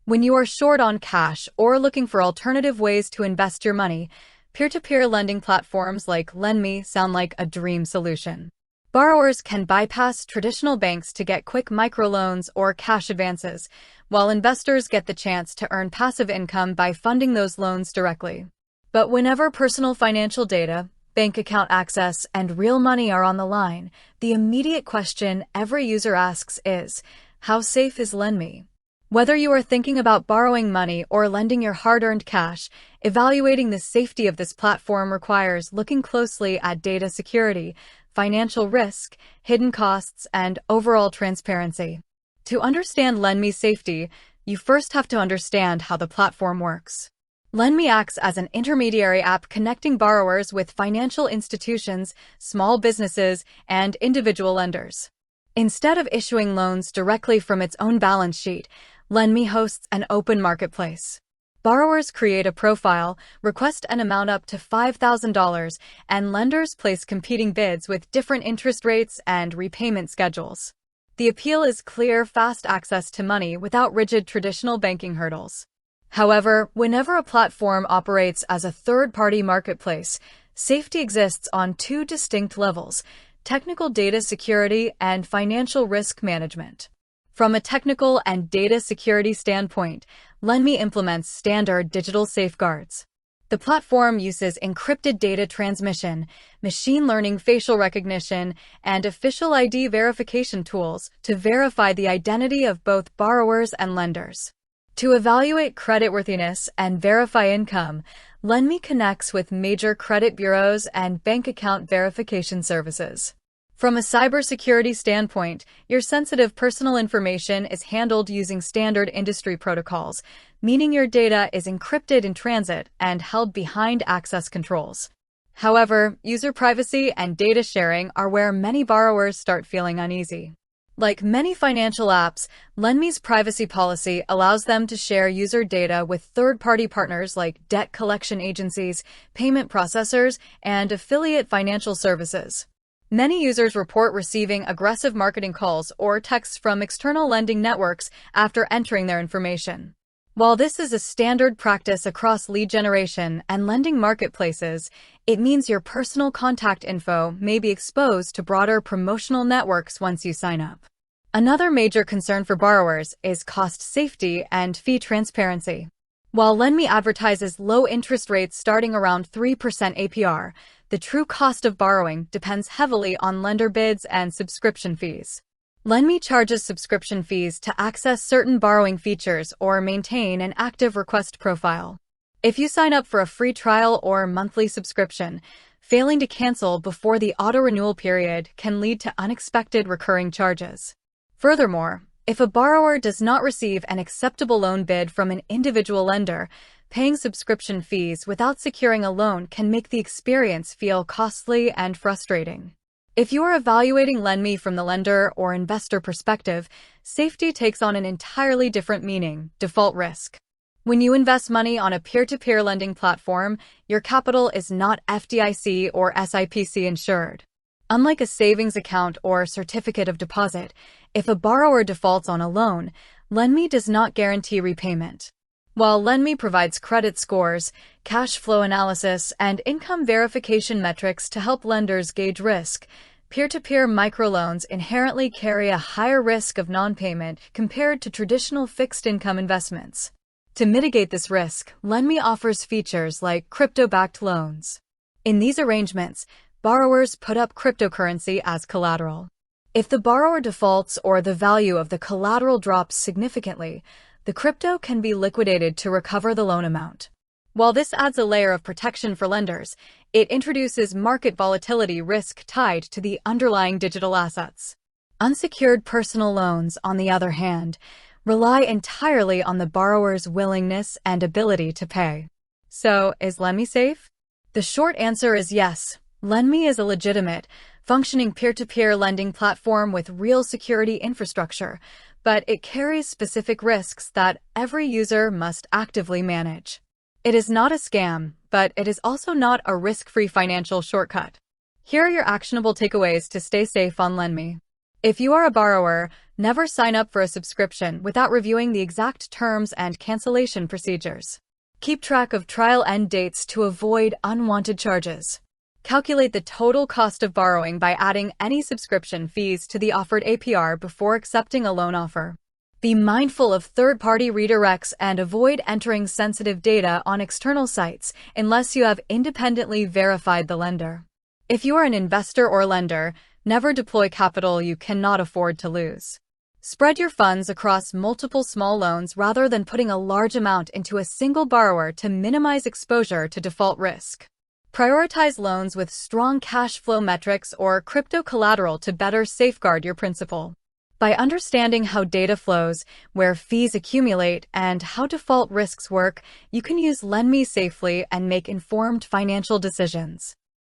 When you are short on cash or looking for alternative ways to invest your money, peer-to-peer lending platforms like Lenme sound like a dream solution. Borrowers can bypass traditional banks to get quick microloans or cash advances, while investors get the chance to earn passive income by funding those loans directly. But whenever personal financial data, bank account access, and real money are on the line, the immediate question every user asks is, how safe is Lenme? Whether you are thinking about borrowing money or lending your hard-earned cash, evaluating the safety of this platform requires looking closely at data security, financial risk, hidden costs, and overall transparency. To understand Lenme's safety, you first have to understand how the platform works. Lenme acts as an intermediary app connecting borrowers with financial institutions, small businesses, and individual lenders. Instead of issuing loans directly from its own balance sheet, Lenme hosts an open marketplace. Borrowers create a profile, request an amount up to $5,000, and lenders place competing bids with different interest rates and repayment schedules. The appeal is clear, fast access to money without rigid traditional banking hurdles. However, whenever a platform operates as a third-party marketplace, safety exists on two distinct levels: technical data security and financial risk management. From a technical and data security standpoint, Lenme implements standard digital safeguards. The platform uses encrypted data transmission, machine learning facial recognition, and official ID verification tools to verify the identity of both borrowers and lenders. To evaluate creditworthiness and verify income, Lenme connects with major credit bureaus and bank account verification services. From a cybersecurity standpoint, your sensitive personal information is handled using standard industry protocols, meaning your data is encrypted in transit and held behind access controls. However, user privacy and data sharing are where many borrowers start feeling uneasy. Like many financial apps, Lenme's privacy policy allows them to share user data with third-party partners like debt collection agencies, payment processors, and affiliate financial services. Many users report receiving aggressive marketing calls or texts from external lending networks after entering their information. While this is a standard practice across lead generation and lending marketplaces, it means your personal contact info may be exposed to broader promotional networks once you sign up. Another major concern for borrowers is cost safety and fee transparency. While Lenme advertises low interest rates starting around 3% APR, the true cost of borrowing depends heavily on lender bids and subscription fees. Lenme charges subscription fees to access certain borrowing features or maintain an active request profile. If you sign up for a free trial or monthly subscription, failing to cancel before the auto-renewal period can lead to unexpected recurring charges. Furthermore, if a borrower does not receive an acceptable loan bid from an individual lender, paying subscription fees without securing a loan can make the experience feel costly and frustrating. If you are evaluating Lenme from the lender or investor perspective, safety takes on an entirely different meaning: default risk. When you invest money on a peer-to-peer lending platform, your capital is not FDIC or SIPC insured. Unlike a savings account or certificate of deposit, if a borrower defaults on a loan, Lenme does not guarantee repayment. While Lenme provides credit scores, cash flow analysis, and income verification metrics to help lenders gauge risk, peer-to-peer microloans inherently carry a higher risk of non-payment compared to traditional fixed-income investments. To mitigate this risk, Lenme offers features like crypto-backed loans. In these arrangements, borrowers put up cryptocurrency as collateral. If the borrower defaults or the value of the collateral drops significantly, the crypto can be liquidated to recover the loan amount. While this adds a layer of protection for lenders, it introduces market volatility risk tied to the underlying digital assets. Unsecured personal loans, on the other hand, rely entirely on the borrower's willingness and ability to pay. So, is Lenme safe? The short answer is yes. Lenme is a legitimate, functioning peer-to-peer lending platform with real security infrastructure, but it carries specific risks that every user must actively manage. It is not a scam, but it is also not a risk-free financial shortcut. Here are your actionable takeaways to stay safe on Lenme. If you are a borrower, Never sign up for a subscription without reviewing the exact terms and cancellation procedures. Keep track of trial end dates to avoid unwanted charges. Calculate the total cost of borrowing by adding any subscription fees to the offered APR before accepting a loan offer. Be mindful of third-party redirects and avoid entering sensitive data on external sites unless you have independently verified the lender. If you are an investor or lender, never deploy capital you cannot afford to lose. Spread your funds across multiple small loans rather than putting a large amount into a single borrower to minimize exposure to default risk. Prioritize loans with strong cash flow metrics or crypto collateral to better safeguard your principal. By understanding how data flows, where fees accumulate, and how default risks work, you can use Lenme safely and make informed financial decisions.